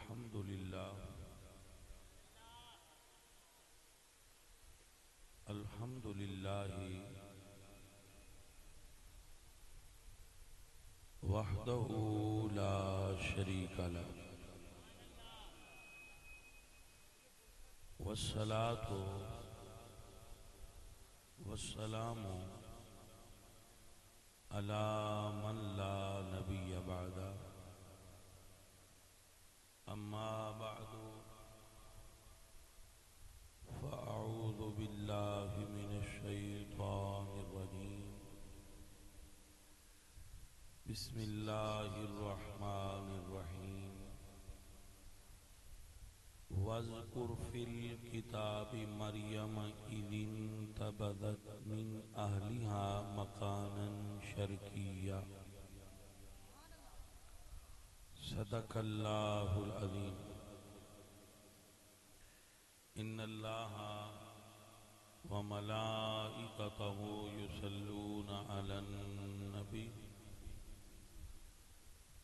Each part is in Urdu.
الحمد لله الحمد لله وحده لا شريك له والصلاة والسلام على من لا نبي بعده أما بعد فأعوذ بالله من الشيطان الرجيم بسم الله الرحمن الرحيم واذكر في الكتاب مريم إذ انتبذت من أهلها مكانا شرقيا صدق الله العظيم إن الله وملائكته يصلون على النبي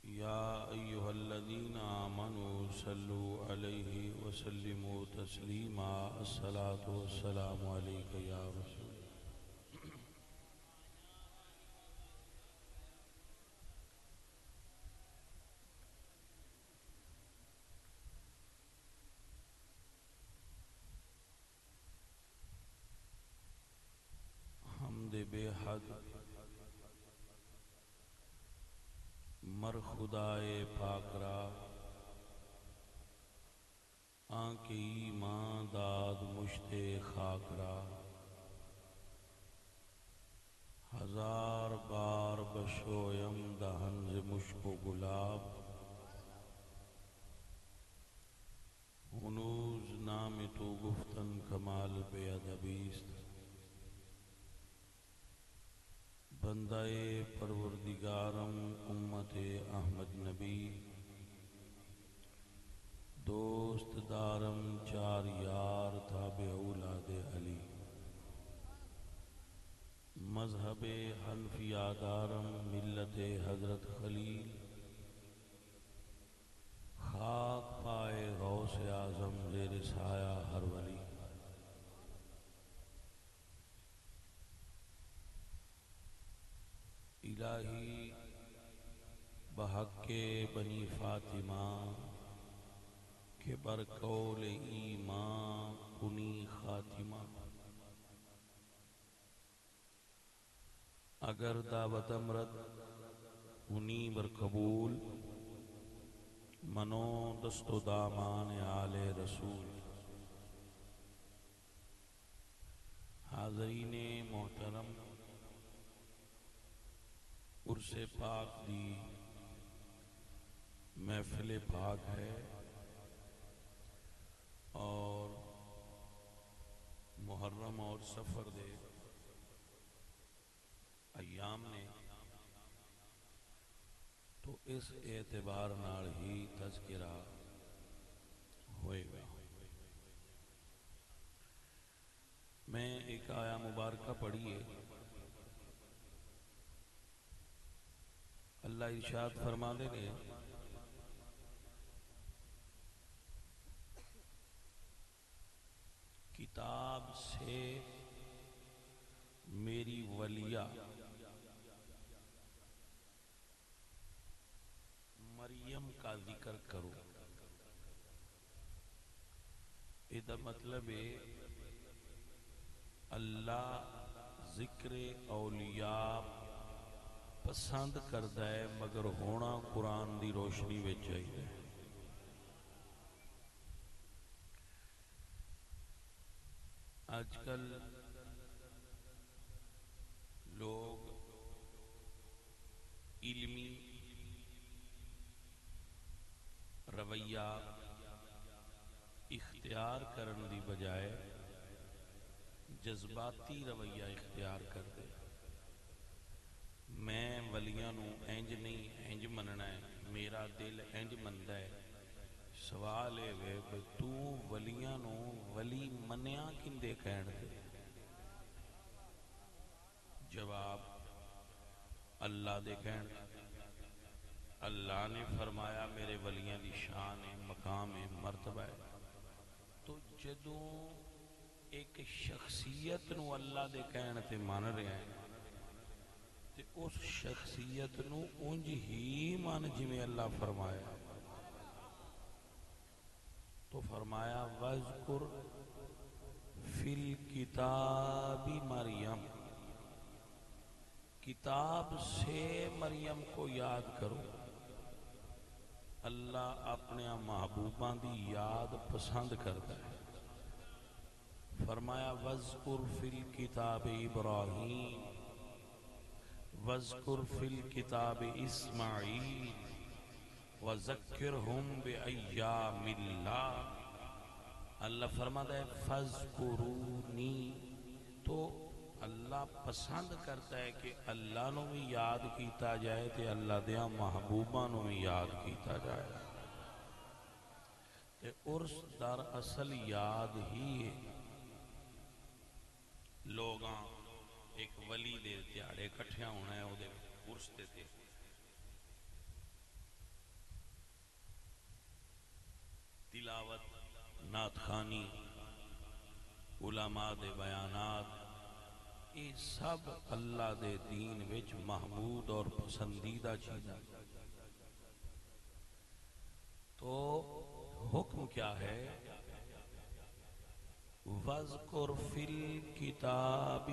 يا أيها الذين آمنوا صلوا عليه وسلموا تسليما الصلاة والسلام عليك يا رسول حمد بے حد مر خدائے پاک را آنکھ ایمان داد مشت خاک را ہزار بار بشویم دہن ز مشک و گلاب ہنوز نام تو گفتن کمال بے ادبیست بندہ پروردگارم امت احمد نبی دوست دارم چار یار تابع اولاد علی مذہب حنفیہ دارم ملت حضرت خلیل خاک پائے غوث اعظم زیر سایہ ہر ولی الہی بحق بنی فاطمہ کہ برقول ایمان کنی خاتمہ اگر دعوت امرد کنی بر قبول منو دست و دامان آل رسول حاضرین محترم عرس پاک دی محفل پاک ہے اور محرم اور سفر دے ایام نے تو اس اعتبار نال ہی تذکرہ ہوئے گا۔ میں ایک آیا مبارکہ پڑھیے، اللہ ارشاد فرما دے گے کتاب سے میری ولیہ مریم کا ذکر کرو۔ یہ مطلب ہے اللہ ذکر اولیاء پسند کردا ہے مگر ہونا قرآن دی روشنی وچ چاہیے۔ آج کل لوگ علمی رویہ اختیار کرن دی بجائے جذباتی رویہ اختیار کرتے۔ میں ولیاں نو انج نہیں انج مننا ہے، میرا دل انج مندا ہے۔ سوال ہے کہ تو ولیاں نو ولی منیا کندے کہن دے؟ جواب اللہ دے کہن۔ اللہ نے فرمایا میرے ولیاں دی شان ہے، مقام جدوں ایک شخصیت نو اللہ دے کہن تے مان رہا ہے تے اس شخصیت نو انج ہی مان جویں اللہ فرمایا. تو فرمایا وَاذْكُرْ فِي الْكِتَابِ مریم، کتاب سے مریم کو یاد کرو. اللہ اپنے محبوباں دی یاد پسند کرتا ہے. فرمایا وَاذْكُرْ فِي الْكِتَابِ ابراہیم وَاذْكُرْ فِي الْكِتَابِ اسماعیل وَذَكِّرْهُمْ بِأَيَّامِ اللَّهِ. اللہ فرماتا ہے فَاذْكُرُونِي، تو اللہ پسند کرتا ہے کہ اللہ نو بھی یاد کیتا جائے تے اللہ دیاں محبوباں نو بھی یاد کیتا جائے. تے عرس در اصل یاد ہی ہے. لوگاں ایک ولی دے دیاڑے کٹھیاں ہونا ہے او دے عرس تے تلاوت، نعت خوانی، علماء دے بیانات، یہ سب اللہ دے دین وچ محمود اور پسندیدہ چیزیں. تو حکم کیا ہے؟ وَاذْكُرْ فِي الْكِتَابِ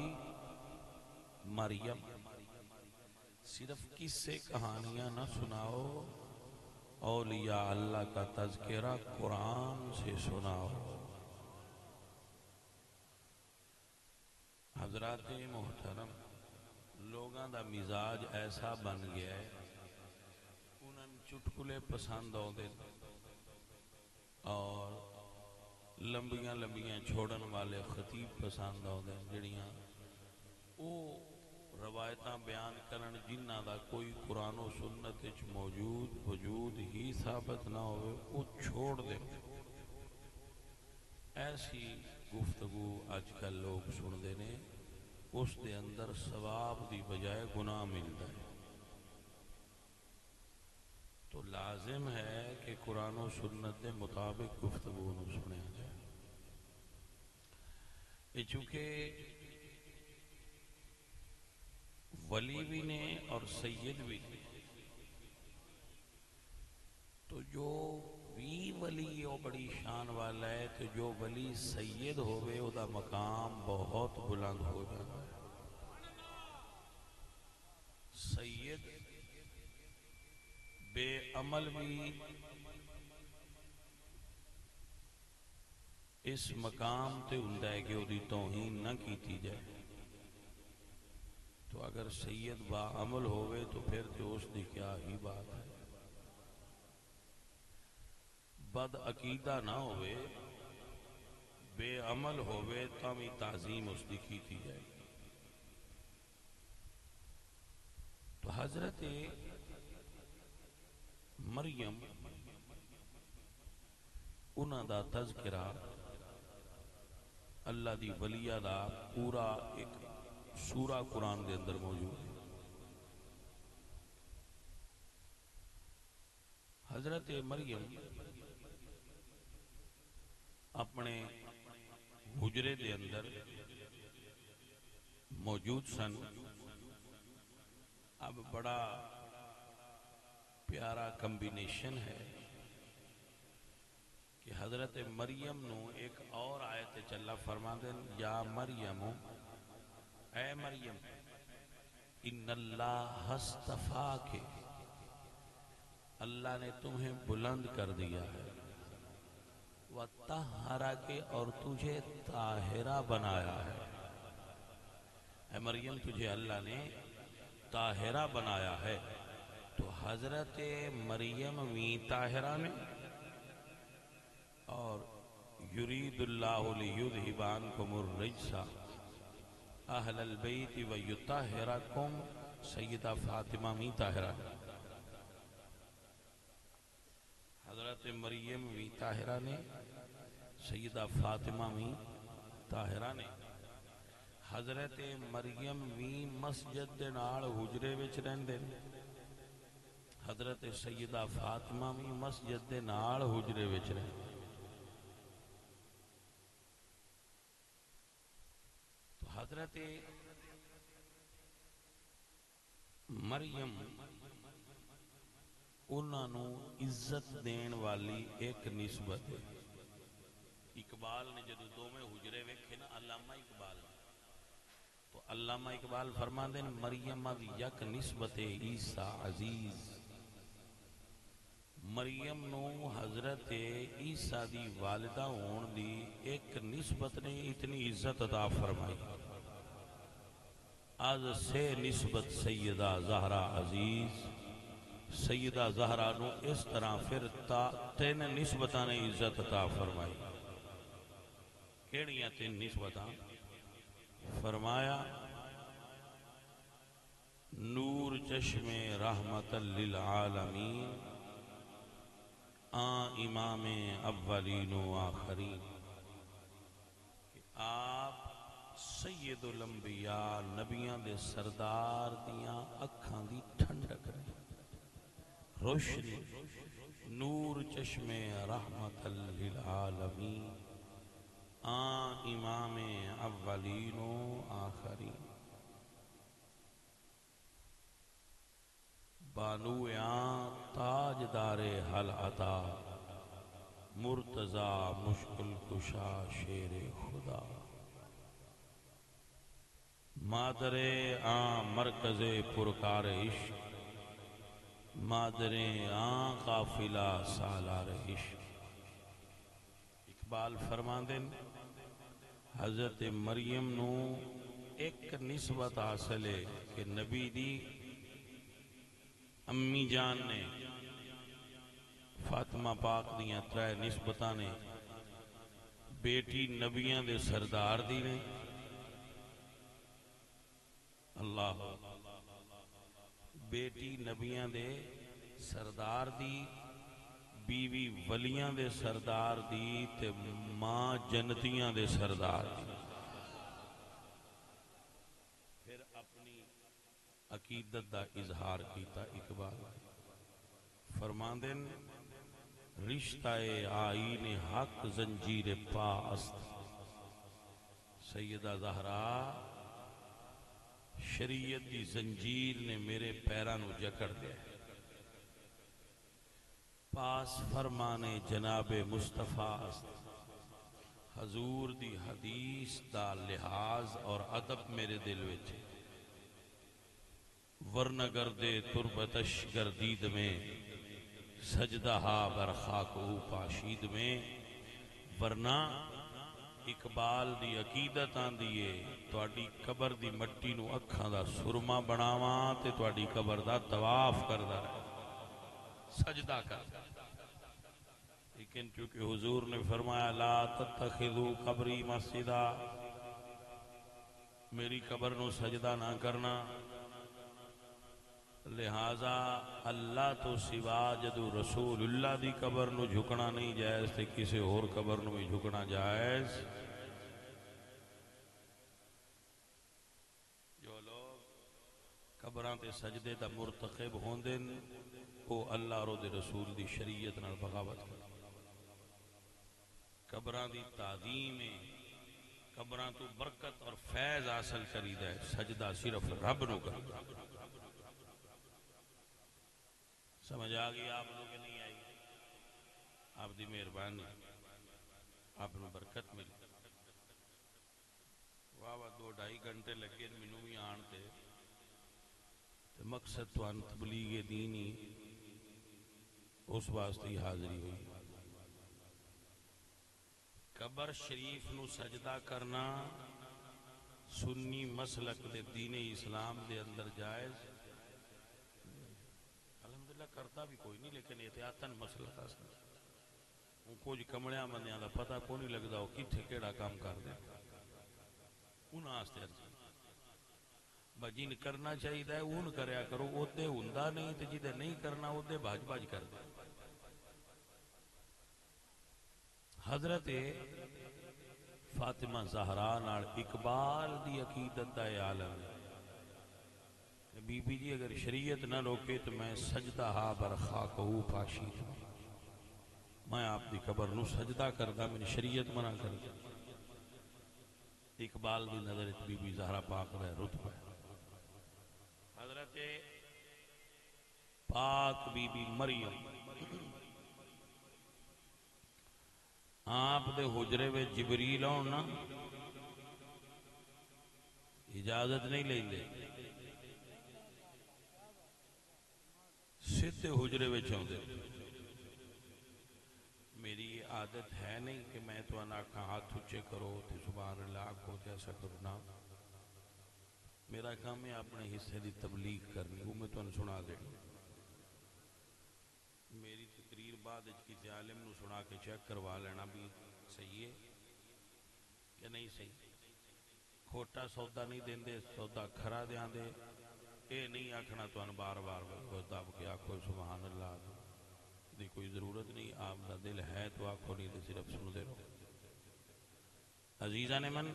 مریم. صرف قصے کہانیاں نہ سناؤ، اولیاء اللہ کا تذکرہ قرآن سے سناؤ. حضرات محترم، لوگاں دا مزاج ایسا بن گیا ہے، انہاں چٹکلے پسند آتے اور لمبیاں لمبیاں چھوڑن والے خطیب پسند آتے ہیں، جڑیاں او روایتاں بیان کرن جنہ دا کوئی قرآن و سنت وچ موجود وجود ہی ثابت نہ ہوئے وہ چھوڑ دے. ایسی گفتگو آج کل لوگ سن دے نے، اس دے اندر ثواب دی بجائے گناہ ملتا ہے. تو لازم ہے کہ قرآن و سنت دے مطابق گفتگو نو سنیا جائے. یہ چونکہ ولی بھی نے اور سید بھی نے، تو جو بھی ولی وہ بڑی شان والا ہے، تو جو ولی سید ہوئے او دا مقام بہت بلند ہو جاتا ہے. سید بے عمل بھی اس مقام تے ہوندا ہے کہ وہ توہین نہ کیتی جائے. تو اگر سید با عمل ہوئے تو پھر تو اس دی کیا ہی بات ہے. بد عقیدہ نہ ہوئے، بے عمل ہوئے تو بھی تعظیم اس دی کیتی جائے. تو حضرت مریم انہاں دا تذکرہ اللہ دی ولیہ دا پورا ایک سورہ قرآن دے اندر موجود ہے. حضرت مریم اپنے حجرے دے اندر موجود سن. اب بڑا پیارا کمبینیشن ہے کہ حضرت مریم نو ایک اور آیت چلا فرماندن یا مریم، اے مریم ان اللہ اصطفاک، اللہ نے تمہیں بلند کر دیا ہے، وطہرک، اور تجھے طاہرہ بنایا ہے. اے مریم تجھے اللہ نے طاہرہ بنایا ہے. تو حضرت مریم بھی طاہرہ میں، اور یرید اللہ لیذھب عنکم الرجس اہل البیت ویطہرکم، سیدہ فاطمہ بھی طاہرہ نے. حضرت مریم بھی طاہرہ نے، سیدہ فاطمہ بھی طاہرہ نے. حضرت مریم بھی مسجد دے نال حجرے وچ رہندے نے، حضرت سیدہ فاطمہ بھی مسجد دے نال حجرے وچ رہندے. حضرت مریم انہاں نو عزت دین والی ایک نسبت ہے. اقبال نے جدو دوویں حجرے ویکھے نا علامہ اقبال نے، تو علامہ اقبال فرماندے ہیں مریم دی یک نسبت عیسیٰ عزیز. مریم نو حضرت عیسیٰ دی والدہ ہون دی ایک نسبت نے اتنی عزت عطا فرمائی. از سے نسبت سیدہ زہرا عزیز، سیدہ زہرا نو اس طرح پھر تین نسبتاں نے عزت عطا فرمائی. کیڑیاں تین نسبتاں؟ فرمایا نور چشم رحمت للعالمین، امام اولین و آخرین. کہ آپ سید الانبیاء نبیاں دے سردار دیاں اکھاں دی ٹھنڈک رہی، روشنی، نور چشم رحمت للعالمین، امام اولین و آخرین. بانویاں تاجدار حل عطا، مرتضی مشکل کشا شیر خدا. مادر مرکز پرکار عشق، مادر قافلہ سالار عشق. اقبال فرماندے حضرت مریم نو ایک نسبت حاصل ہے کہ نبی دی امی جان نے فاطمہ پاک دیاں ترے نسبتاں نے، بیٹی نبیاں دے سردار دی نے، اللہ بیٹی نبیاں دے سردار دی، بیوی ولیاں دے سردار دی، تے ماں جنتیاں دے سردار دی. پھر اپنی عقیدت دا اظہار کیتا. اقبال فرماندن رشتہ آئین حق زنجیر پا است، سیدہ زہرا شریعت دی زنجیر نے میرے پیرانو جکڑ دیا. پاس فرمانے جناب مصطفیٰ است، حضور دی حدیث دا لحاظ اور ادب میرے دل وچ. ورنہ گردے تربتش گردید میں، سجدہ ہا برخاک او پاشید میں. ورنہ اقبال دی عقیدت آندیے تواڈی قبر دی مٹی نو اکھاں دا سرما بناواں تے تواڈی قبر دا طواف کردا رہے، سجدہ کر. لیکن چونکہ حضور نے فرمایا لا تتخذوا قبری مسجدا، میری قبر نو سجدہ نہ کرنا، لہذا اللہ تو سوا جدو رسول اللہ دی قبر نو جھکنا نہیں جائز تے کسی اور قبر نو بھی جھکنا جائز. جو لوگ قبراں تے سجدے دا مرتقب ہوندے او اللہ اور دے رسول دی شریعت نال بغاوت کر. قبراں دی تعظیم ہے، قبراں تو برکت اور فیض حاصل کریدا ہے، سجدہ صرف رب نو کر. سمجھ آ گئی آپ لوگ نہیں آئی؟ آپ دی مہربانی، آپ نے برکت ملی. واہ واہ 2-2.5 گھنٹے لگے مینوں بھی آن تے مقصد تو ان تبلیغ دینی اس واسطے ہی حاضری ہوئی. قبر شریف نو سجدہ کرنا سنی مسلک دے دین اسلام دے اندر جائز الحمدللہ کرتا بھی کوئی نہیں، لیکن احتیاطاً مسلک آسا کچھ کمڑیاں بندیاں دا پتہ کو نہیں لگدا وہ کتھے کیڑا کام کر دے. انہاں واسطے جن کرنا چاہیے اون کریا کرو، اودے ہوندا نہیں تے جدے نہیں کرنا اودے بھاج بھاج کر دے. حضرت فاطمہ زہرا نال اقبال دی عقیدت دا عالم ہے. بی بی جی اگر شریعت نہ روکے تو میں سجدہ ہا برخاک ہو پاشید، میں آپ دی قبر نو سجدہ کردا، میں شریعت منع کر دی. اقبال دی نظر بی بی زہرا پاک دا رتبہ ہے. حضرت پاک بی بی مریم آپ دے حجرے میں جبریل آن نا اجازت نہیں لیں دے سیدھے حجرے میں چاہتے. میری یہ عادت ہے نہیں کہ میں تو انا کا ہاتھ اچھے کرو تو سبحان اللہ کو ایسا کرنا. میرا کام ہے اپنے حصے دی تبلیغ کرنی. وہ میں تو انہوں سنا دے میری تقریر بعد کسی عالم نو سنا کے چیک کروا لینا بھی صحیح ہے کہ نہیں صحیح. کھوٹا سودا نہیں دیں دے سودا کھرا دیاں دے. اے نہیں آکھنا تو ان بار بار دب کے آکھو سبحان اللہ دی کوئی ضرورت نہیں. آپ دا دل ہے تو آکھو نہیں تو صرف سن دے رہو. عزیزان من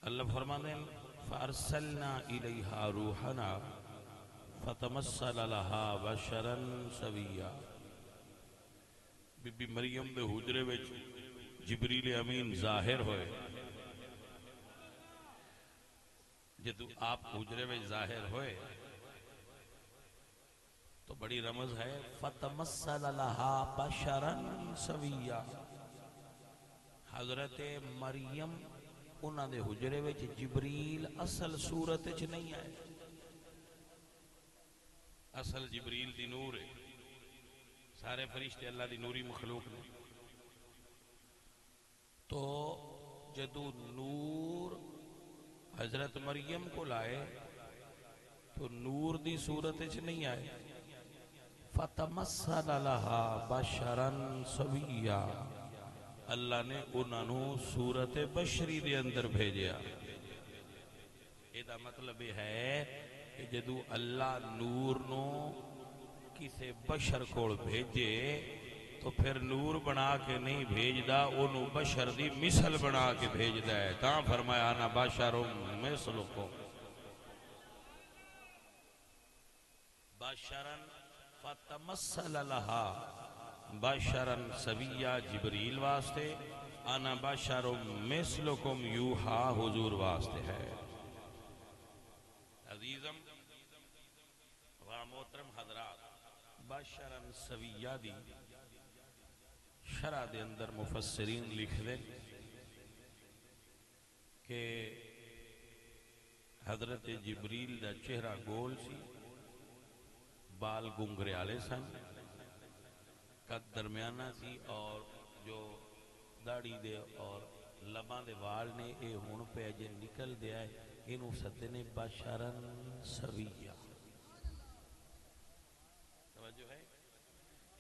اللہ فرماتے ہیں فارسلنا الیہا روحنا فتمثل لها بشرا سویا. بی بی مریم دے حجرے وچ جبریل امین ظاہر ہوئے. جدو آپ حجرے وچ ظاہر ہوئے تو بڑی رمز ہے فتمثل لها بشرا سویا. حضرت مریم انہاں دے حجرے وچ جبریل اصل صورت وچ نہیں آئے. اصل جبریل دی نور ہے. سارے فرشتے اللہ دی نوری مخلوق نے. تو جدو نور حضرت مریم کو لائے تو نور دی صورت وچ نہیں آئے. فتمثل لها بشرا سویا. اللہ نے انہوں صورت بشری دے اندر بھیجیا. یہ مطلب ہے کہ جدو اللہ نور نو کسے بشر کو بھیجے تو پھر نور بنا کے نہیں بھیجدا انہوں بشر دی مثل بنا کے بھیجدا ہے. تاں فرمایا انا بشر مثلکم بشرا فتمثل لها بشرا سویا جبریل واسطے. انا بشر مثلکم یوحا حضور واسطے ہے. عزیزم و محترم حضرات بشرا سویا دی شرح دے اندر مفسرین لکھ دے کہ حضرت جبریل دا چہرہ گول سی. بال گنگرے آلے سن. قد درمیانہ سی اور جو داڑھی دے اور لباں دے وال نے اے ہون پہ جے نکل دیا ہے انہوں ستنے بشرن سویا. توجہ ہے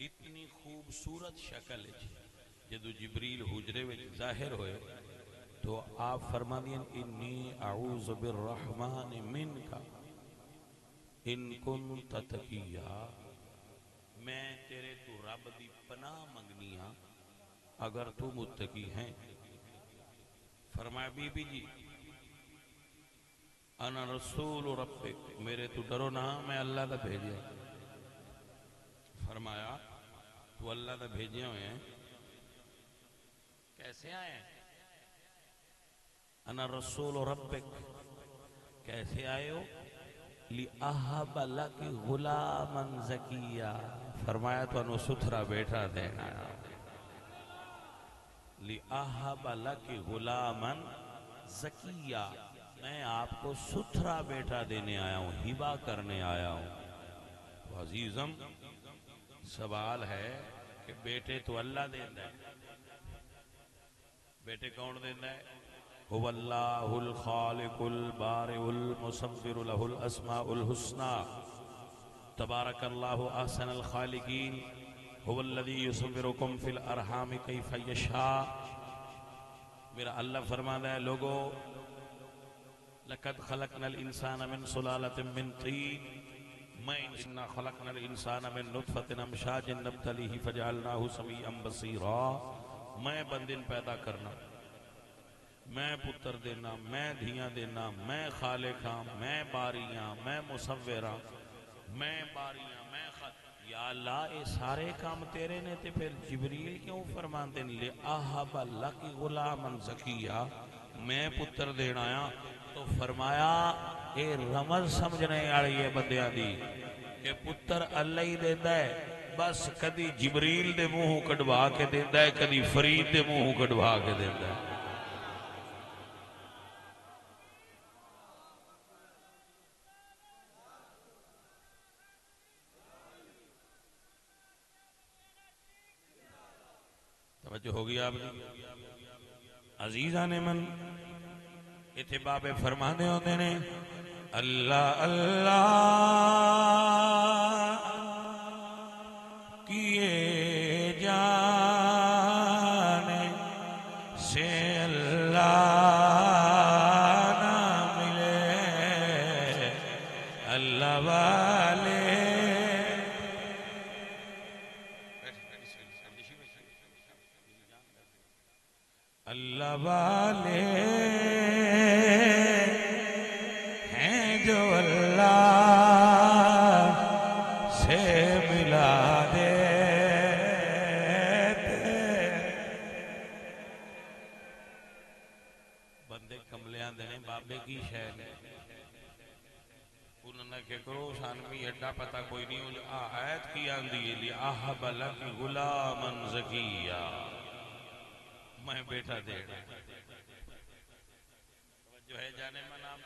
اتنی خوبصورت شکل ہے. جدو جبریل حجرے میں ظاہر ہوئے تو آپ فرما دیں انی اعوذ بالرحمن منکا ان کنت تقیا. میں تیرے تو رب دی پناہ منگنی ہاں اگر تو متقی ہیں. فرمایا بی بی جی انا رسول ربک میرے تو ڈرو نہ میں اللہ دا بھیجیا. فرمایا تو اللہ دا بھیجے ہوئے ہیں کیسے آئے ہیں. انا رسول ربک کیسے آئے ہو لِأَحَبَ لَكِ غُلَامًا زَكِيًّا. فرمایا تو انہوں ستھرا بیٹا دینا. لِأَحَبَ لَكِ غُلَامًا زَكِيًّا. میں آپ کو ستھرا بیٹا دینے آیا ہوں ہبہ کرنے آیا ہوں. تو عزیزم سوال ہے کہ بیٹے تو اللہ دینا ہے. بیٹے کون دینا ہے؟ هو الله الخالق البارئ المصور له الاسماء الحسنى تبارك الله احسن الخالقين هو الذي يصوركم في الارحام كيف يشاء. میرا اللہ فرماتا ہے لوگو لقد خلقنا الانسان من سلالة من طين میں انا خلقنا الانسان من نطفة امشاج نبتلیہ فجعلناه سمیعا بصیرا. میں بندن پیدا کرنا میں پتر دینا میں دھیاں دینا میں خالق ہاں میں باریاں میں مصوراں میں باریاں میں یا اللہ اے سارے کام تیرے نے تے پھر جبریل کیوں فرماندے نے لے آہب لک غلامن زکیہ میں پتر دینا آیا تو فرمایا اے رمز سمجھنے والی ہے بندیاں دی کہ پتر اللہ ہی دیندا ہے بس کدی جبریل دے منہ کڈوا کے دیندا ہے کدی فرید دے منہ کڈوا کے دیندا ہے توجہ ہوگی آپ کی عزیزان من اتھے بابے فرما دے ہوندے نے اللہ اللہ کیے جانے سے اللہ نہ ملے اللہ والے اللہ والے ہیں جو اللہ سے ملا دیتے بندے کملیاں دینے بابے کی شہر انہوں نے کہ کرو سانوی اڈا پتہ کوئی نہیں آیت کی آندھی لی آہب لک غلامن زکیہ میں بیٹا دے جو ہے جانے من آپ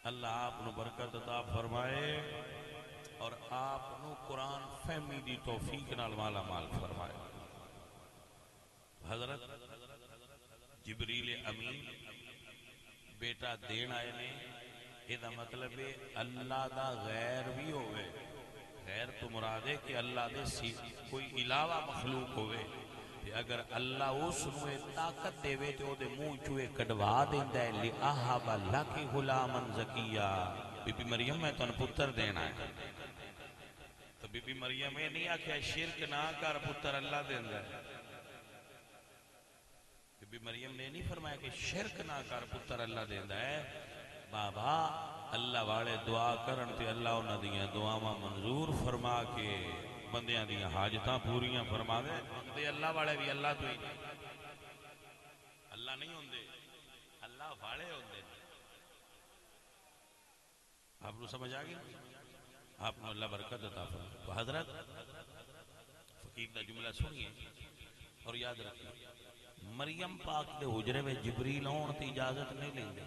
اللہ آپ نو برکت عطا فرمائے اور آپ نو قرآن فہمی دی توفیق نال مالا مال فرمائے حضرت جبریل امین بیٹا دین آئے نے یہ دا مطلب ہے اللہ دا غیر بھی ہوئے غیر تو مراد ہے کہ اللہ دے کوئی علاوہ مخلوق ہوئے اگر اللہ اس نوے طاقت دے وے تو دے منہ چوئے کڈوا دیندا ہے لی آہب لک غلامن زکیہ بی بی مریم میں تن پتر دینا ہے تو بی بی مریم یہ نہیں آکھیا شرک نہ کر پتر اللہ دیندا ہے بی بی مریم نے نہیں فرمایا کہ شرک نہ کر پتر اللہ دیندا ہے بابا اللہ والے دعا کرن تے اللہ انہاں دیاں دعاواں منظور فرما کے بندیاں دیاں حاجتاں پوریاں فرما دے بندے اللہ والے بھی اللہ تو ہی اللہ نہیں ہوندے اللہ والے ہوندے آپ کو سمجھ آ گئی آپ کو اللہ برکت عطا فرمائے تو حضرت فقیر دا جملہ سنیے اور یاد رکھیے مریم پاک دے حجرے میں جبریل آن تی اجازت نہیں لیں گے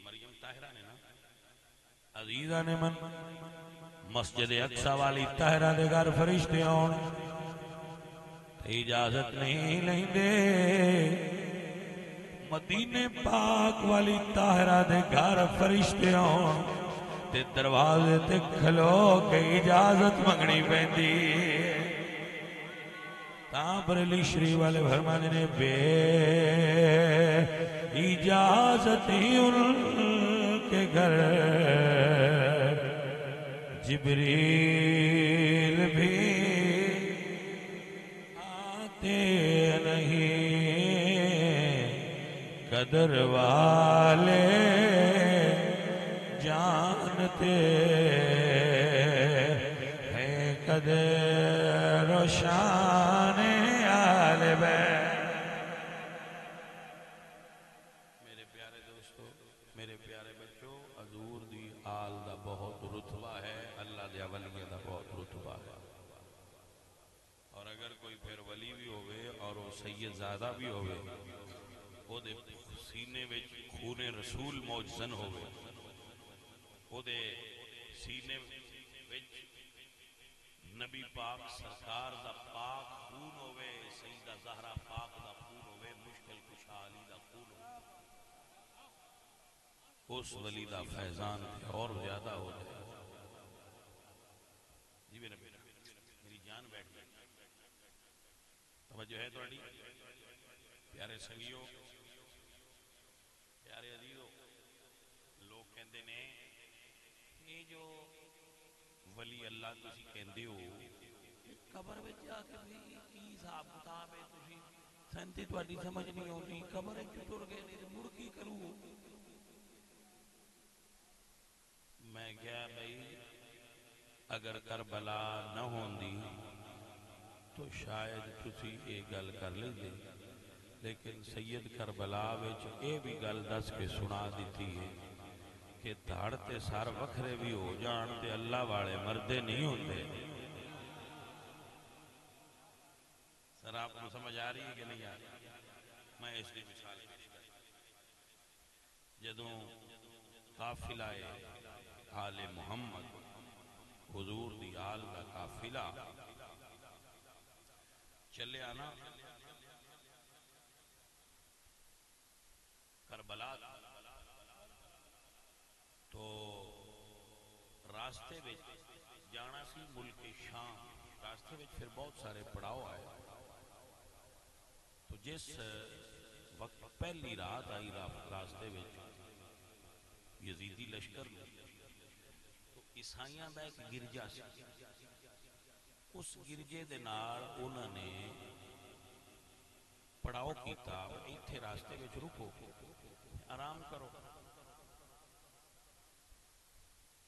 مریم طاہرہ نے نا عزیزہ نے من مسجد اقصی والی طاہرہ دے گھر فرشتے آن اجازت نہیں لیں دے مدینے پاک والی طاہرہ دے گھر فرشتے آن تے دروازے تے کھلو کے اجازت منگنی پیندی تاں بریلی شریف والے فرمانے نے بے اجازت ہی ان کے گھر جبریل بھی آتے نہیں قدر والے جانتے ہیں قدر و شان آل بیت میرے پیارے دوستو میرے پیارے بچوں حضور دی آل دا بہت رتبہ ہے اللہ دے ولیہ دا بہت رتبہ ہے اور اگر کوئی پھر ولی بھی ہوئے اور وہ سید زادہ بھی ہوئے وہ دے سینے وچ خون رسول موجزن ہوئے وہ دے سینے وچ نبی پاک سرکار دا پاک خون ہوئے سیدہ زہرہ پاک دا خون ہوئے مشکل کشا علی دا خون ہوئے اس ولی دا فیضان اور زیادہ ہو جائے جی میرے بیٹا میری جان بیٹھ گئی توجہ ہے توڑی پیارے سنگیوں پیارے عزیزوں لوگ کہندے نے یہ جو ولی اللہ تسی کہندے ہو قبر وچ جا کے بھی کی حساب کتاب ہے تسی سنتی تواڈی سمجھ نہیں ہوندی قبر وچ ٹر گئے نے مڑ کی کرو میں کیا بھائی اگر کربلا نہ ہوندی تو شاید تسی یہ گل کر لیندے، لیکن سید کربلا وچ اے بھی گل دس کے سنا دیتی ہے کہ دھڑ تے سر وکھرے بھی ہو جان تے اللہ والے مردے نہیں ہوندے۔ سر آپ کو سمجھ آ رہی ہے کہ نہیں آ رہی؟ میں اس کی مثال پیش کرتا ہوں۔ جدوں قافلہ آل محمد حضور دی آل دا قافلہ چلے آنا کربلا تو راستے میں جانا سی ملک شام، راستے میں پھر بہت سارے پڑاؤ آئے، تو جس وقت پہلی رات آئی راستے میں یزیدی لشکر میں، تو عیسائیاں دا ایک گرجا سی، اس گرجے دے نال انہوں نے پڑاؤ کیتا، ایتھے راستے میں رکو آرام کرو،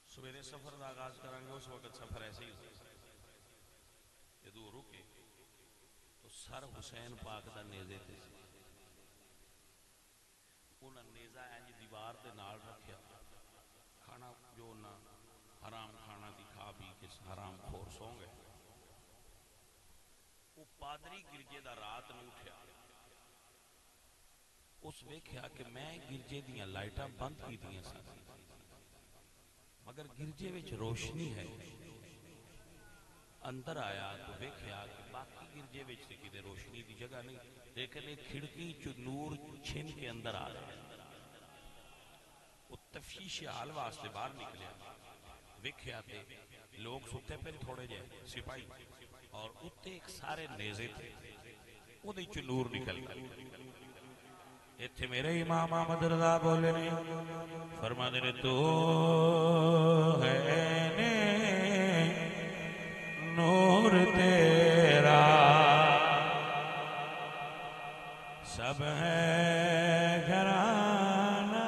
سویرے سفر دا آغاز کریں گے، اس وقت سفر ایسے ہی ہوتا ہے، جدو رکے تو سر حسین پاک دا نیزے تے سی، انہاں نیزہ انج دیوار دے نال رکھیا، کھانا جو نہ حرام کھانا دی کھا بھی کس حرام خور سو گئے، وہ پادری گرجے دا رات نو اٹھیا، اس ویکھیا کہ میں گرجے دیاں لائٹاں بند کی دیاں سن، مگر گرجے وچ روشنی ہے، اندر آیا تو ویکھیا کہ باقی گرجے وچ تے کدے روشنی دی جگہ نہیں، لیکن ایک کھڑکی چ نور چھن کے اندر آ رہا ہے، وہ تفتیش حال واسطے باہر نکلیا، ویکھیا تے لوگ ستے پہ تھوڑے جائے سپاہی، اور اتے ایک سارے نیزے تھے، وہ دے چ نور نکل گیا۔ ایتھے میرے امام احمد رضا بولے نے فرما دے تو ہے نے نور تیرا سب ہے گھرانہ،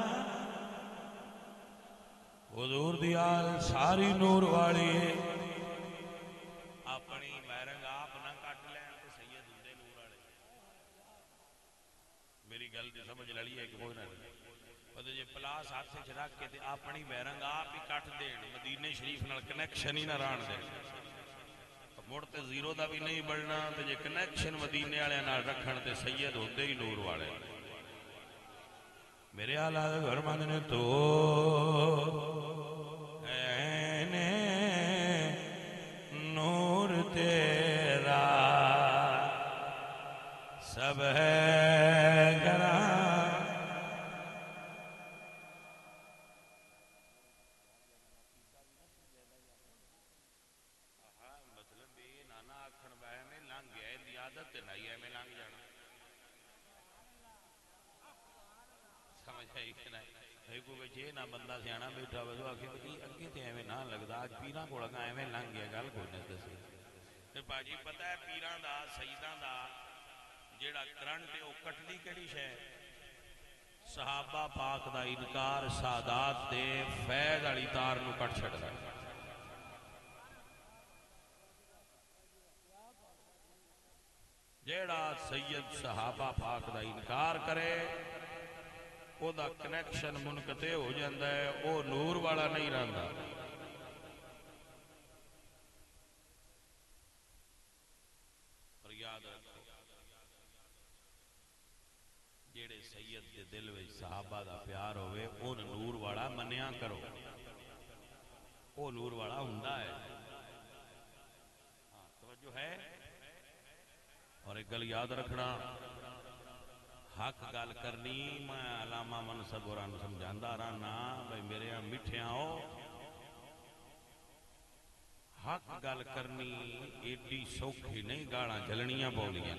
حضور دی آل ساری نور والی ہے، اپنی میرنگ آپ نہ کٹ لین تو سید ہوندے نور والے، میری گل دی سمجھ لڑی ہے کہ کوئی نہ پتہ جے پلاس ہاتھ سے رکھ کے اپنی میرنگ آپ ہی کٹ دین، مدینے شریف نال کنیکشن ہی نہ رہن دین، مڑ تے زیرو دا بھی نہیں بڑھنا، تے جے کنیکشن مدینے والے نال رکھن تے سید ہوندے ہی نور والے۔ میرے آلہ فرماند نے تو اے نے نور تیرا سب ہے گھراں، مطلب یہ نانا آکھن بہ میں لنگ گیا، دی عادت نہیں ہے میں لنگ جانا، سمجھ آئی کہ نہیں؟ کوئی بچے نہ بندہ سیانا بیٹھا ہوئے تو آخر بھئی اگے تے ایویں نہ لگدا، اج پیراں کول لگا ایویں لنگ گیا، گل کوئی نہیں دسی۔ تے باجی پتہ ہے پیراں دا سیداں دا جیڑا کرنٹ ہے وہ کٹدی کیڑی شے؟ صحابہ پاک دا انکار سادات دے فیض والی تار نو کٹ چھڑدا ہے۔ جیڑا سید صحابہ پاک دا انکار کرے او دا کنیکشن منقطع ہو جاندا ہے، او نور والا نہیں رہندا۔ اور یاد رکھو جیڑے سید دے دل وچ صحابہ دا پیار ہوئے اون نور والا منیا کرو، او نور والا ہوندا ہے۔ ہاں توجہ ہے؟ اور ایک گل یاد رکھنا، حق گل کرنی، میں علامہ منصب اور سمجھاندا رہنا بھئی میرے میٹھیاں ہو، حق گل کرنی ایڈی سوکھی نہیں، گالاں جلنیاں پولیاں،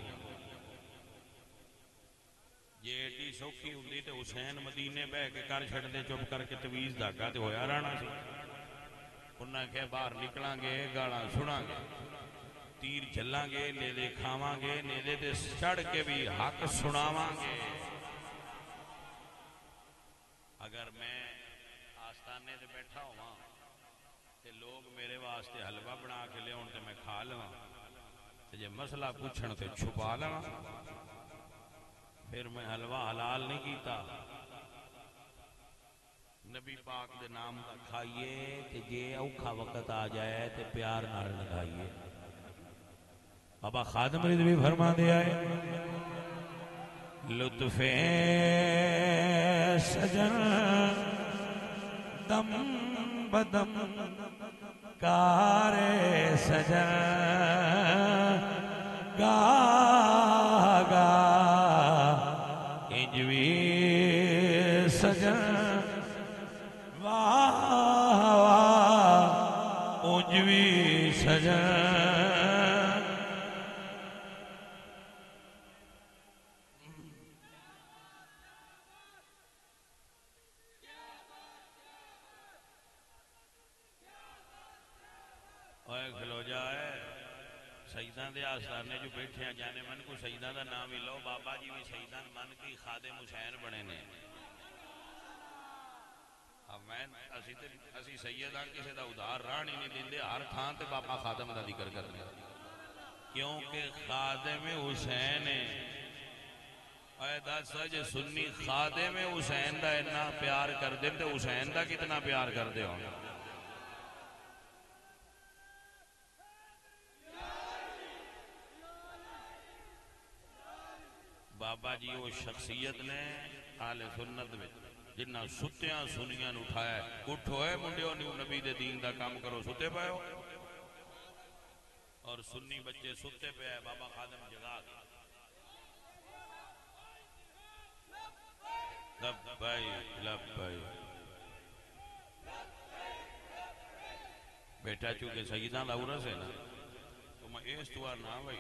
جے ایڈی سوکھی ہوندی تے حسین مدینے بہ کے کر چھڑدے چپ کر کے تویز دھاگا تے ہویا رہنا سی، انہاں کہ باہر نکلاں گے گالاں سناں گے، تیر جلاں گے، نیزے کھاواں گے، نیزے تے چڑھ کے بھی حق سناواں گے۔ اگر میں آستانے تے بیٹھا ہوا لوگ میرے واسطے حلوہ بنا کے لیا تے میں کھا لواں تے جے مسئلہ پوچھن تے چھپا لواں پھر میں حلوہ حلال نہیں کیتا نبی پاک دے نام دا کھائیے تے جے اوکھا وقت آ جائے تے پیار نال لگائیے بابا خادم رضوی بھی فرما دیا ہے لطف سجن دم بدم کار سجن گا گا انجوی سجن واہ واہ انجوی سجن کھلو جائے سیدان دے آستانے جو بیٹھے ہیں جانے من کو سیدان دا نام ہی لو بابا جی بھی سیدان من کی خادم حسین بنے نے اب میں اسی سیدان کسی دا ادھار ران ہی نہیں دیں دے ہر تھان تے بابا خادم دا ذکر کرنے کیونکہ خادم حسین اے دس جے سنی خادم حسین دا اتنا پیار کر دیں تے حسین دا کتنا پیار کر دے ہوں بابا جی وہ شخصیت نے آل سنت میں جنہ ستیاں سنیاں اٹھایا ہے اٹھو ہے منڈیوں نے نبی دے دین دا کام کرو ستے پہ ہو اور سنی بچے ستے پہ ہے بابا خادم جگا لبائی بیٹا چونکہ سیدان دا عرص ہے نا تو میں اس توار نہ ہوئی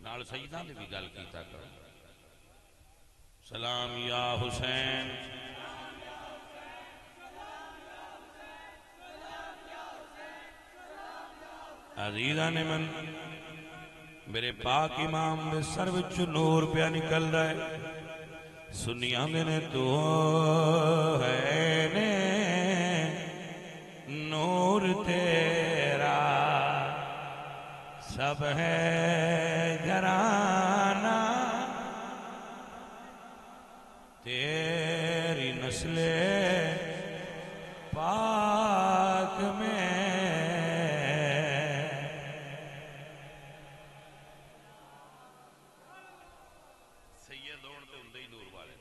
نال سیدان دے بھی گل کیتا کرو سلام یا حسین عزیزان من میرے پاک امام دے سر وچ نور پیا نکل رہا ہے سنیاں نے تو ہے نے نور تیرا سب ہے گھرانہ تیری نسل پاک میں سید ہون تے ہوندے ہی نور والے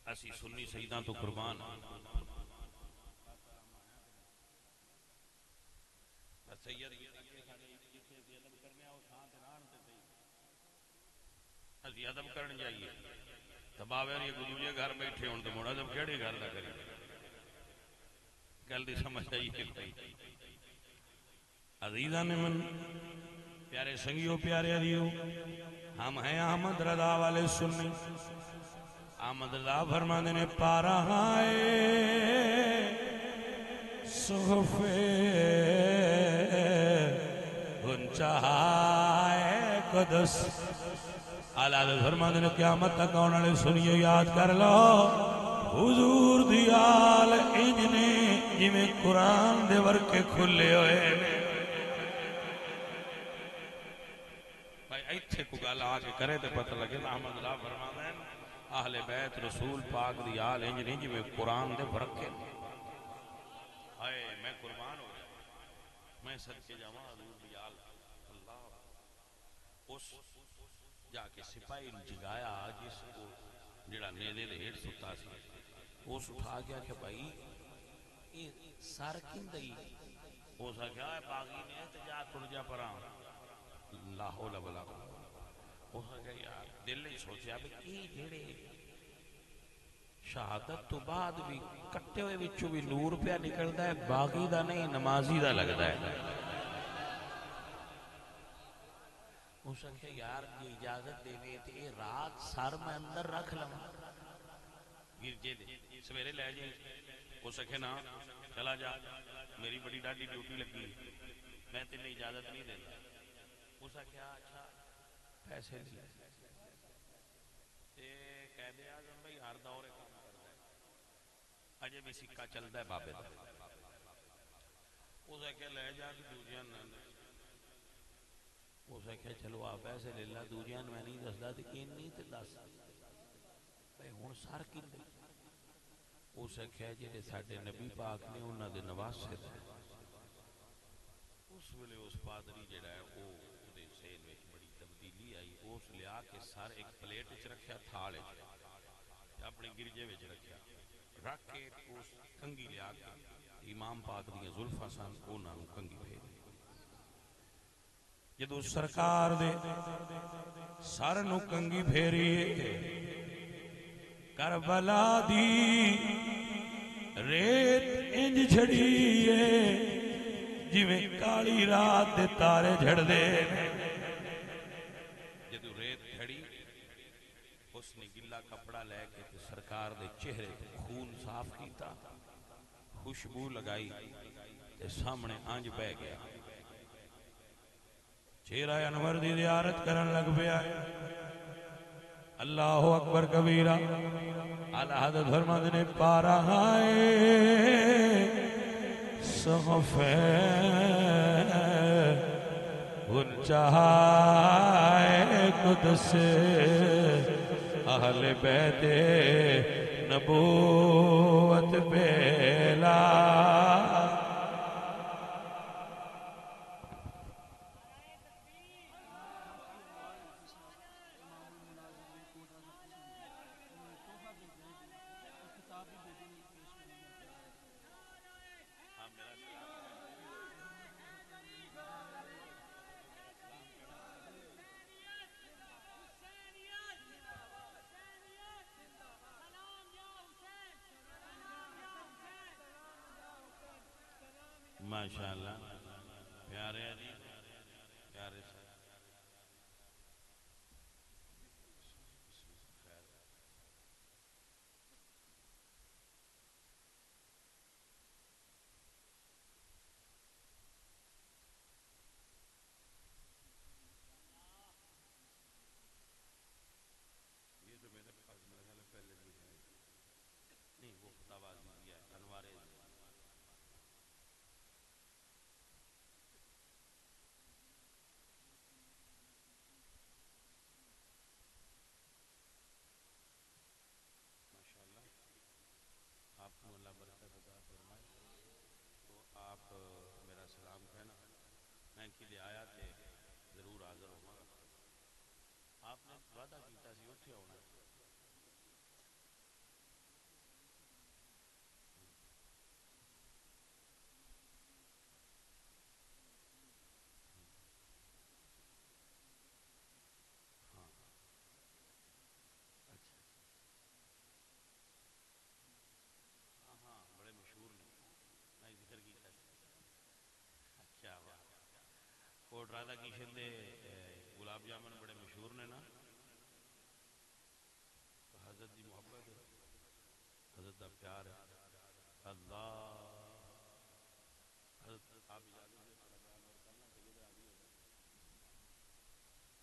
اسی سنی سیداں تو قربان سید اسی ادب کرن جائیے تباوے یہ گدوجے گھر بیٹھے ہوں تو مڑا ادب کیڑے گھر نہ کری گل دی سمجھ آئیے کوئی عزیزان من پیارے سنگیوں پیارے عزیزوں ہم ہیں احمد رضا والے سنی احمد رضا فرمانے نے پارا آئے صحفے انچہائے قدس آلہ فرمانے نے قیامت تک آنے والے سنیے یاد کر لو حضور دی آل انجنے جمیں قرآن دے ورکے کھلے ہوئے بھائی ایتھے کو گالا آگے کرے تے پتہ لگے احمد اللہ فرمانے اہل بیت رسول پاک دی آل انجنے جمیں قرآن دے ورکے آئے میں قربان ہو جائے میں صدقے جاواں حضور دی آل اللہ اس جا کے سپاہی جگایا جس کو جڑا نیدے دے ہیٹ ستا سی اس اٹھا گیا کہ بھائی یہ سار کندئی ہو سکیا ہے باغی نے جا تر جا پرام لا حول ولا قوت ہو سکیا یار دل ہی سوچیا کہ یہ جڑے شہادت تو بعد بھی کٹے ہوئے وچوں بھی نور پہ نکلدا ہے باغی دا نہیں نمازی دا لگدا ہے ہو سکے یار یہ اجازت دے وے تے رات سر میں اندر رکھ لواں گرجے دے سویرے لے جائے ہو سکے نا چلا جا میری بڑی ڈاڈی ڈیوٹی لگی میں تینے اجازت نہیں دیتا ہو سکے اچھا پیسے لے تے قائد اعظم بھائی ہر دور کام کردا ہے اجے بھی سکہ چلدا ہے بابے دا جا کے دوجیاں اس آخیا چلو آپ پیسے لے لا دوجیاں میں نہیں دسدا تے اینی تے دس بھائی ہن سر کیندے اس آخیا جڑے ساڈے نبی پاک نے انہاں دے نواسے اس ویلے اس پادری جڑا ہے وہ دے ذہن وچ بڑی تبدیلی آئی اس لیا کے سر ایک پلیٹ وچ رکھیا تھال وچ اپنے گرجے وچ رکھیا رکھ کے اس کنگھی لیا کے امام پاک دیاں زلفاں سن انہاں نوں کنگھی پھیری جدو سرکار دے سر نو کنگھی پھیری کربلا دی ریت انج جھڑی ہے جویں کالی رات دے تارے جھڑ دے جدو ریت جھڑی اس نے گلا کپڑا لے کے سرکار دے چہرے تے خون صاف کیتا خوشبو لگائی تے سامنے آنج بہ گیا چہرہ انور دی زیارت کرن لگ پیا اللہ اکبر کبیرہ اعلی حضرت فرماتے نے پارا سخفے اونچا قدس اہل بیت نبوت بیلا ماشاءاللہ پیارے ہیں جی پیارے سے یہ تو میرے پاس میرا خیال ہے پہلے بھی ہے نہیں وہ فتاوی دیا ہے انوار آپ کو اللہ برکت عطا فرمائے تو آپ میرا سلام کہنا میں کدے آیا تے ضرور حاضر ہوں گا آپ نے وعدہ کیتا سی اتھے ہونا ہاں اچھا ہاں ہاں بڑے مشہور نے میں ذکر کیتا سی کیا بات کوٹ رادا کشن دے گلاب جامن بڑے مشہور نے نا حضرت دی محبت ہے حضرت دا پیار ہے اللہ حضرت آپ اجازت دے تھوڑا بیان اور کرنا سید راضی ہو جائے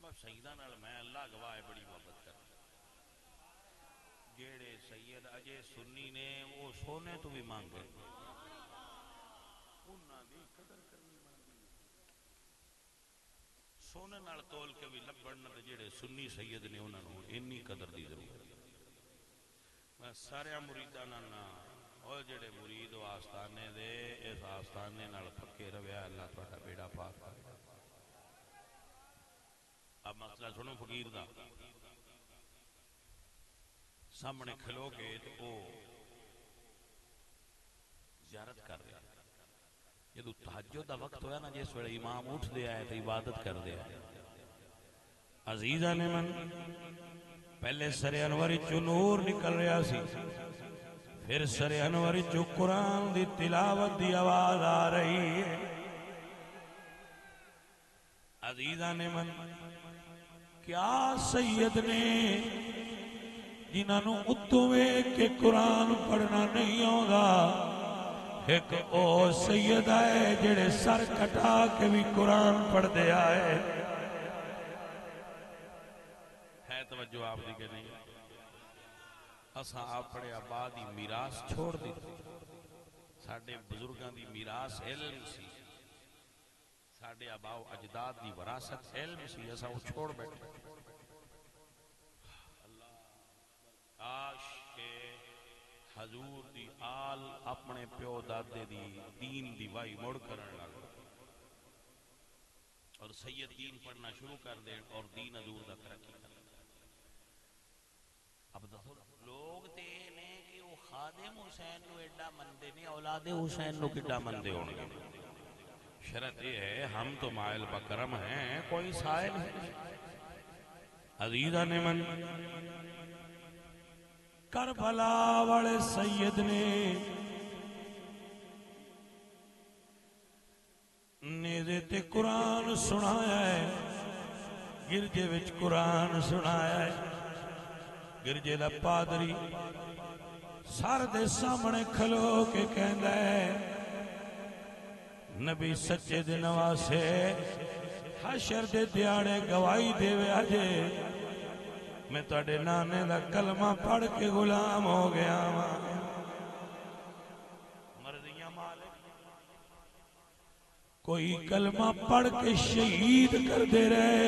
بس سیدہ نال میں اللہ گواہ ہے بڑی محبت کرتا جیڑے سید اجے سنی نے وہ سونے تو بھی مانگے انہاں دی قدر کرنی بندی سونے نال تول کے بھی لبڑن تے جیڑے سنی سید نے انہاں نوں انی قدر دی ضرورت میں سارے مریداں نال اور جڑے مرید و آستانے دے اس آستانے نال پکے رویا اللہ تہاڈا بیڑا پاک کرے اب مسئلہ سنو فقیر دا سامنے کھلو کے تو او زیارت کر رہا جدو تہجد دا وقت ہویا نا جس ویلے امام اٹھ دے آئے تو عبادت کر دے آئے عزیزہ نے من پہلے سر انور چو نور نکل رہا سی پھر سر انور چو قرآن دی تلاوت دی آواز آ رہی ہے عزیزہ نے من کیا سید نے جنہاں نوں اتوے کہ قرآن پڑھنا نہیں ہوگا ایک او سید آئے جڑے سر کٹا کے بھی قرآن پڑھ دے آئے ہے توجہ آپ دی کہ نہیں اساں اپنے آباد دی میراث چھوڑ دی ساڈے بزرگاں دی میراث علم سی ساڈے آباء و اجداد دی وراثت علم سی اساں او چھوڑ بیٹھے اللہ کاش کہ حضور دی آل اپنے پیو دادے دی دین دی وائی مڑ کرن لگ اور سید دین پڑھنا شروع کر دیں اور دین حضور دا ترقی کر دیں. اب دسو لوگ تے نے کہ وہ خادم حسین نو ایڈا مندے نے اولاد حسین نو کڈا مندے ہون گے. شرط یہ ہے ہم تو مائل بکرم ہیں کوئی سائل ہے عزیزان من کربلا والے سید نے نیزے تے قرآن سنایا ہے گرجے وچ قرآن سنایا ہے. گرجے دا پادری سر دے سامنے کھلو کے کہندا ہے نبی سچے دے نواسے حشر دے دیاڑے گواہی دے وے اجے میں تواڈے نانے دا کلمہ پڑھ کے غلام ہو گیا ہاں. مرضیاں مالک کوئی کلمہ پڑھ کے شہید کر دے رہے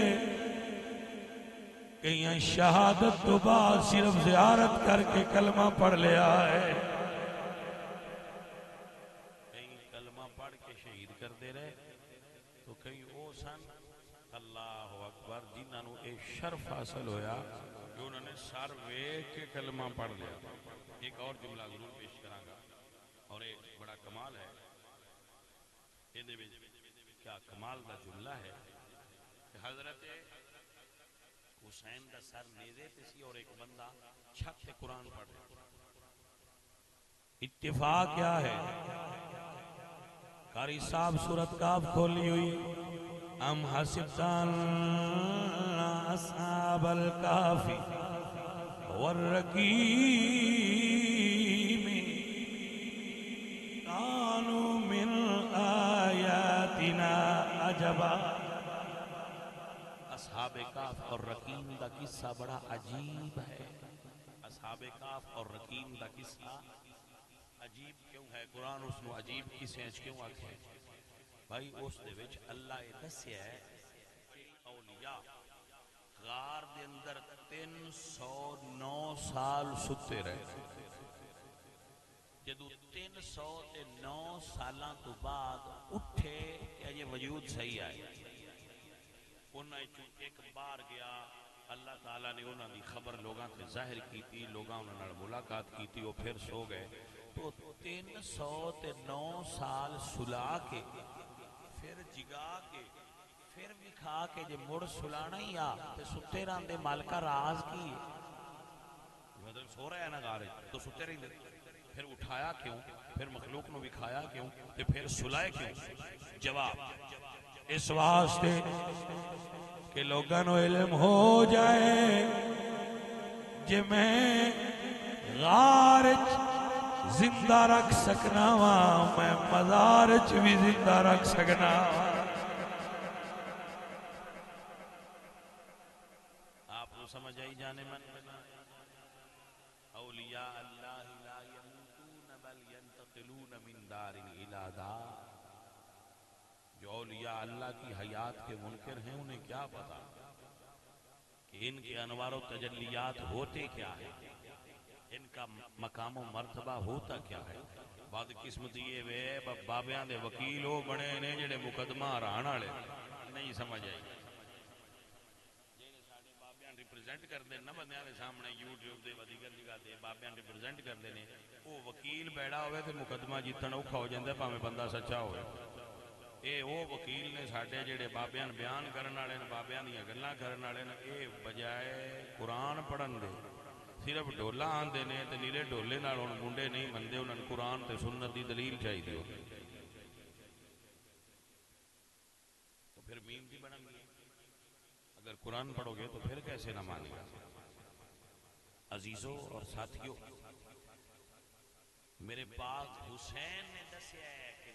کہیں شہادت تو بعد صرف زیارت کر کے کلمہ پڑھ لیا ہے. کہیں کلمہ پڑھ کے شہید کر دے رہے تو کہیں او سن اللہ اکبر جنہاں نو اے شرف حاصل ہویا کہ انہوں نے سر ویکھ کے کلمہ پڑھ لیا. ایک اور جملہ ضرور پیش کراں گا اور ایک بڑا کمال ہے یہ کیا کمال دا جملہ ہے کہ حضرت حسین دا سر نیزے تے سی اور ایک بندہ چھت تے قرآن پڑھ رہا. اتفاق کیا ہے قاری صاحب سورت کاف کھولی ہوئی ام حسبتان اصحاب الکافی والرقیم کانوا من آیاتنا عجبا. اصحاب کاف اور رقیم دا قصہ بڑا عجیب ہے. اصحاب کاف اور رقیم دا قصہ عجیب کیوں ہے؟ قرآن اس نو عجیب قصے کیوں آکھے؟ بھائی اس دے وچ اللہ یہ دسیا ہے کہ اولیاء غار دے اندر 309 سال ستے رہے. جدو 309 سالاں تو بعد اٹھے کہ یہ وجود صحیح آئے انہیں ایک بار گیا اللہ تعالیٰ نے انہوں دی خبر لوگاں سے ظاہر کی تھی لوگاں انہوں نے ملاقات کی تھی وہ پھر سو گئے تو 309 سال سلا کے پھر جگا کے پھر بھی کھا کے جے مڑ سلانا ہی آ تے ستے راندے مالکہ راز کی مطلب سو رہا ہے نا گارے تو ستے رہی دے پھر اٹھایا کیوں پھر مخلوق نو بھی کھایا کیوں تے پھر سلائے کیوں؟ جواب اس واسطے کہ لوگاں نو علم ہو جائے جے میں غار زندہ رکھ سکنا وا میں مزار بھی زندہ رکھ سکنا وا. آپ کو سمجھ آئی جانے من اولیاء اللہ لا يموتون بل ينتقلون من دار الى دار. جو اولیاء اللہ کی حیات کے منکر ہیں انہیں کیا پتا کہ ان کے انوار و تجلیات ہوتے کیا ہے ان کا مقام و مرتبہ ہوتا کیا ہے. بعد قسمت یہ وے بابیاں دے وکیل ہو بنے نے جڑے مقدمہ ہران والے نہیں سمجھ آئی جڑے ساڈے بابیاں ریپرزینٹ کردے نا بندیاں دے سامنے یوٹیوب دے دیگر جگہ تے بابیاں ریپرزینٹ کردے نے او وکیل بیڑا ہوئے تے مقدمہ جیتن اوکھا ہو جاندا بھاویں بندہ سچا ہوئے. اے او وکیل نے ساڈے جڑے بابیاں بیان کرن والے نے بابیاں دیاں گلاں کرن والے نے اے بجائے قرآن پڑھن دے صرف ڈولا آندے نے تے نیرے ڈولے نال ہن منڈے نہیں مندے انہاں نوں قرآن تے سنت دی دلیل چاہیے ہو تو پھر مین کی بنن گے. اگر قرآن پڑھو گے تو پھر کیسے نہ مانیں گے؟ عزیزوں اور ساتھیوں میرے پاک حسین نے دسیا ہے کہ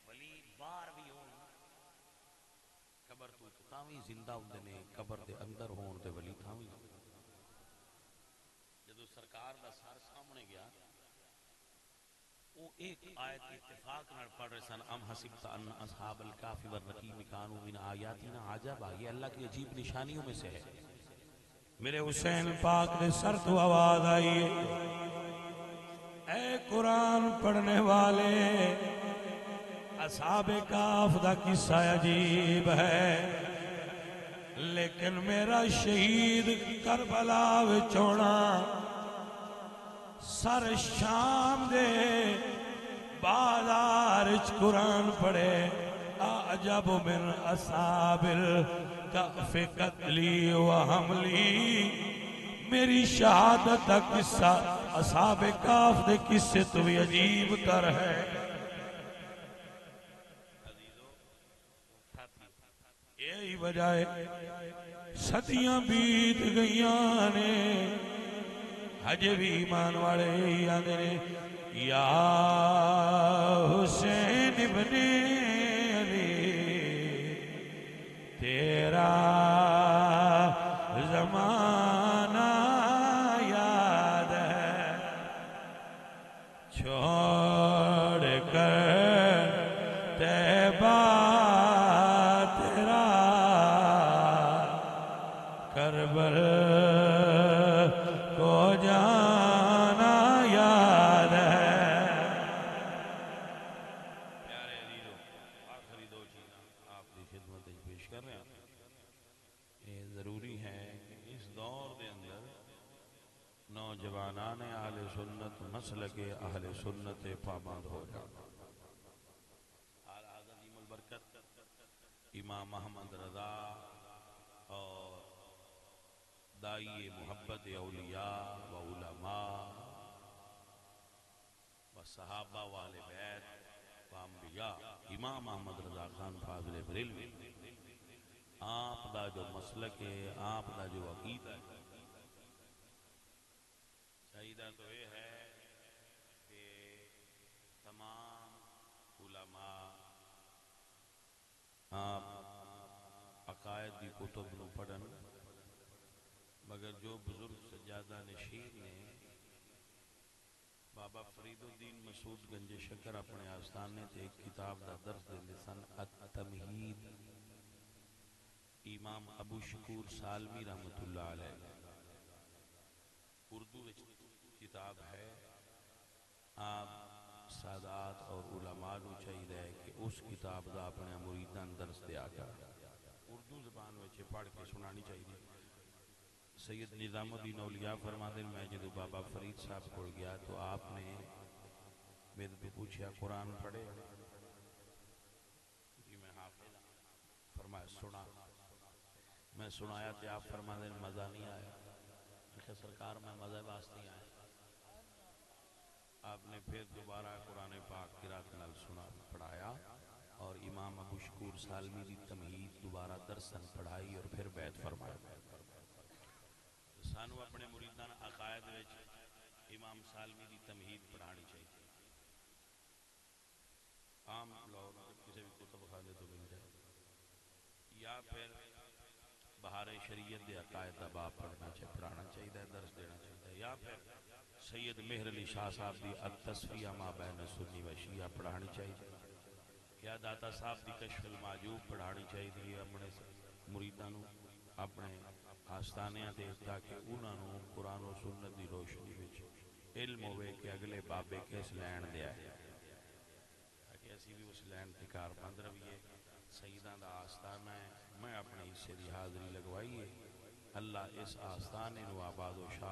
ولی بار بھی ہون قبر تو تاویں زندہ ہوندے نے قبر دے اندر ہون تے ولی تاویں. جدو سرکار دا سر سامنے گیا وہ ایک آیت اتفاق نال پڑھ رہے سن ام حسبت ان اصحاب الکهف والرقیم کانوا من آیاتنا عجبا، یہ اللہ کی عجیب نشانیوں میں سے ہے۔ میرے حسین پاک نے سر تو آواز آئی ہے، اے قرآن پڑھنے والے، اصحاب کہف دا قصہ عجیب ہے، لیکن میرا شہید کربلا وچ ہونا سر شام دے بازار وچ قرآن پڑھے، اعجب من اصحاب الکہف قتلی و حملی، میری شہادت کا قصہ اصحاب کہف دے قصے تو بھی عجیب تر ہے۔ یہی وجہ ہے صدیاں بیت گئیاں نے، ہجے بھی ایمان والے یہی آندے نے، یا حسین ابن علی تیرا زمانہ یاد ہے، چھوڑ کر طیبہ تیرا کربل کو جانا یاد ہے۔ پیارے عزیزو، آخری دو چیزاں آپ کی خدمت میں پیش کر رہے ہیں۔ یہ ضروری ہے کہ اس دور دے اندر نوجوانان اہل سنت مسلک اہل سنت پابند ہو جانا۔ اعلیٰ حضرت عظیم البرکت امام محمد رضا اور دائی محبت اولیاء و علماء و صحابہ والے بیت و انبیاء امام محمد رضا خان فاضل بریلوی، آپ دا جو مسلک ہے، آپ دا جو عقیدہ ہے، چاہیدہ تو یہ ہے کہ تمام علماء آپ عقائد کی کتب نو پڑھن، مگر جو بزرگ سجادہ نشین نے بابا فرید الدین مسعود گنج شکر اپنے آستانے تے ایک کتاب دا درس دے سن، التمہید، امام ابو شکور سالمی رحمت اللہ علیہ، اردو کتاب ہے۔ آپ سادات اور علماء نو چاہیے کہ اس کتاب دا اپنے مریدان درس دیا کر، اردو زبان وچ پڑھ کے سنانی چاہیے۔ سید نظام الدین اولیاء فرماتے ہیں، میں جدو بابا فرید صاحب کو گیا تو آپ نے میرے تو پوچھا قرآن پڑھے؟ جی میں حافظ ہوں۔ فرمایا سنا، میں سنایا تو آپ فرماتے ہیں مزہ نہیں آیا۔ میں کہا سرکار میں مزہ واسطے آیا۔ آپ نے پھر دوبارہ قرآن پاک قرات نال سنا پڑھایا اور امام ابو شکور سالمی دی تمہید دوبارہ درسن پڑھائی اور پھر بیعت فرمایا۔ سانو اپنے مریدان عقائد وچ امام سالمی دی تمہید پڑھانی چاہیے۔ عام لوگ کسی بھی کتب خانے تو مل جائے، یا پھر بہار شریعت دے عقائد دا باب پڑھنا چاہیے، پڑھانا چاہیے، درس دینا چاہیے، یا پھر سید مہر علی شاہ صاحب دی التصفیہ ما بین سنی و شیعہ پڑھانی چاہیے، یا داتا صاحب دی کشف المعجوب پڑھانی چاہیے اپنے مریداں نو اپنے آستانیاں دے، تاکہ انہاں نو قرآن و سنت دی روشنی وچ علم ہوئے کہ اگلے بابے کس لین دیا ہے، تاکہ اسی بھی اس لین تے کاربند رویے۔ سیداں دا آستانہ ہے، میں اپنے حصے دی حاضری لگوائی ہے، اللہ اس آستانے نو آباد و شاد